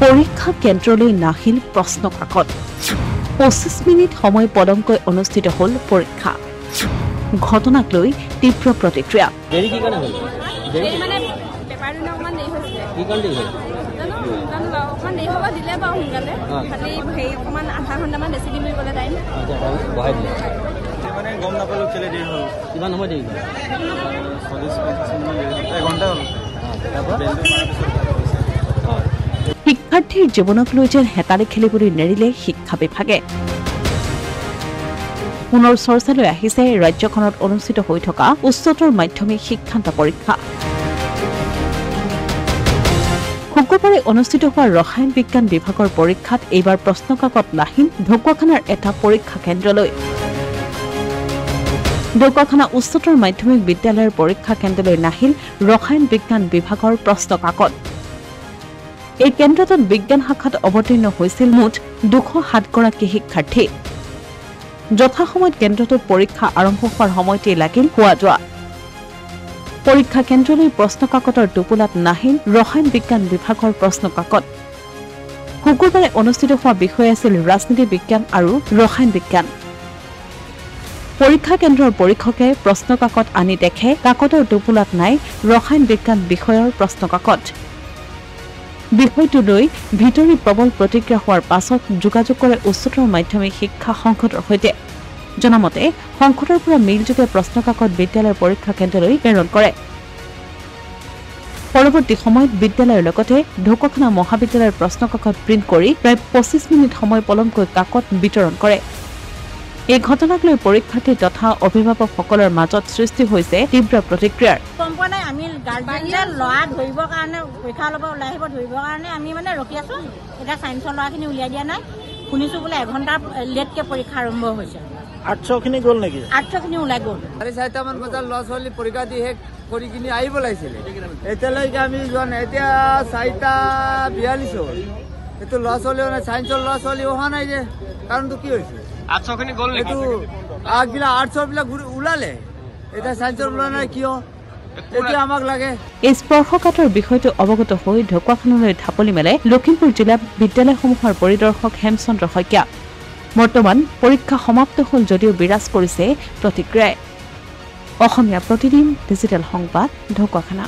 পৰীক্ষা কেন্দ্ৰলৈ নাহিল প্ৰশ্ন কাকত 25 মিনিট সময় পলমকৈ অনুষ্ঠিত হ'ল পৰীক্ষা ঘটনাক লৈ তীব্ৰ প্ৰতিক্ৰিয়া দেৰি কি কাৰণে হ'ল দেৰি মানে পেপাৰটো অকমান দেৰি হৈছিলে কি কাৰণে দেৰি হ'ল অকমান দেৰি হ'ব দিলে বাৰু সোনকালে খালি হেৰি অকমান আধা ঘণ্টামান বেছি দিম বুলি ক'লে টাইম বহাই দিলে মানে গম নাপালোঁ কেলে দেৰি হ'ল কিমান সময় দেৰি হ'ল 40-50 মিনিট এঘণ্টা হ'ল শিক্ষাৰ্থীৰ জীৱনক লৈ যেন হেতালি খেলিবলৈ নেৰিলে শিক্ষা বিভাগে পুনৰ চৰ্চালৈ আহিছে ৰাজ্যখনত অনুষ্ঠিত হৈ থকা উচ্চতৰ মাধ্যমিক শিক্ষান্ত পৰীক্ষা শুক্ৰবাৰে অনুষ্ঠিত হোৱা ৰসায়ন বিজ্ঞান বিভাগৰ পৰীক্ষাত এইবাৰ প্ৰশ্নকাকত নাহিল ঢকুৱাখানাৰ এটা পৰীক্ষা কেন্দ্ৰলৈ ঢকুৱাখানা উচ্চতৰ মাধ্যমিক বিদ্যালয়ৰ পৰীক্ষা কেন্দ্ৰলৈ নাহিল ৰসায়ন বিজ্ঞান বিভাগৰ প্ৰশ্নকাকত এই কেন্দ্ৰটোত বিজ্ঞান শাখাত অৱতীৰ্ণ হৈছিল মুঠ 207 গৰাকী শিক্ষাৰ্থী যথাসময়ত কেন্দ্ৰটোত পৰীক্ষা আৰম্ভ হোৱাৰ সময়তে লাগিল হোৱা যোৱা পৰীক্ষা কেন্দ্ৰলৈ প্ৰশ্নকাকতৰ টোপোলাত নাহিল ৰসায়ন বিজ্ঞান বিভাগৰ প্ৰশ্নকাকত শুক্ৰবাৰে অনুষ্ঠিত হোৱা বিষয় আছিল ৰাজনীতি বিজ্ঞান আৰু ৰসায়ন বিজ্ঞান পৰীক্ষা কেন্দ্ৰৰ পৰীক্ষকে প্ৰশ্নকাকত আনি দেখে কাকতৰ টোপোলাত নাই ৰসায়ন বিজ্ঞান বিষয়ৰ প্ৰশ্নকাকত বিষয়টো লৈ ভিতৰি প্ৰবল প্ৰতিক্ৰিয়া হোৱাৰ পাছত যোগাযোগ কৰে উচ্চতৰ মাধ্যমিক শিক্ষা সংসদৰ সৈতে জনামতে সংসদৰ পৰা মেইলযোগে প্ৰশ্নকাকত বিদ্যালয়ৰ পৰীক্ষা কেন্দ্ৰলৈ প্ৰেৰণ কৰে পৰৱৰ্তী সময়ত বিদ্যালয়ৰ লগতে ঢকুৱাখানা মহাবিদ্যালয়ৰ প্ৰশ্নকাকত প্ৰিণ্ট কৰি প্ৰায় 25 মিনিট সময় পলমকৈ কাকত বিতৰণ কৰে এই ঘটনাক লৈ পৰীক্ষাৰ্থী তথা অভিভাৱকসকলৰ মাজত সৃষ্টি হৈছে তীব্ৰ প্ৰতিক্ৰিয়াৰ সম্পূৰ্ণ আমি গাৰ্জেনে ল'ৰা ধৰিবৰ কাৰণে পৰীক্ষা ল'ব ওলাই আহিব ধৰিবৰ কাৰণে আমি মানে ৰখি আছোঁ এতিয়া ছায়েন্সৰ ল'ৰাখিনি উলিয়াই দিয়া নাই শুনিছোঁ বোলে এঘণ্টা লেটকৈ পৰীক্ষা আৰম্ভ হৈছে 800খিনি গ'ল নেকি 800খিনি ওলাই গ'ল 4:30মান বজাত ল'ৰা ছোৱালী পৰীক্ষা দি শেষ কৰি কিনি আহিব লাগিছিলে এতিয়ালৈকে আমি যোৱা নাই এতিয়া 4:42 হ'ল এইটো ল'ৰা ছোৱালী ছায়েন্সৰ ল'ৰা ছোৱালী অহা নাই যে কাৰণটো কি হৈছে 800খিনি গ'ল নেকি এইটো আগবিলাক 800 বিলাক ওলালে এতিয়া ছায়েন্সৰ ওলোৱা নাই কিয় এতিয়া আমাক লাগে এই স্পৰ্শকাতৰ বিষয়টো অৱগত হৈ ঢকুৱাখানালৈ ঢাপলি মেলে লখিমপুৰ জিলা বিদ্যালয়সমূহৰ পৰিদৰ্শক হেমচন্দ্ৰ শইকীয়া বৰ্তমান পৰীক্ষা সমাপ্ত হ'ল যদিও বিৰাজ কৰিছে প্ৰতিক্ৰিয়াই অসমীয়া প্ৰতিদিন ডিজিটেল সংবাদ ঢকুৱাখানা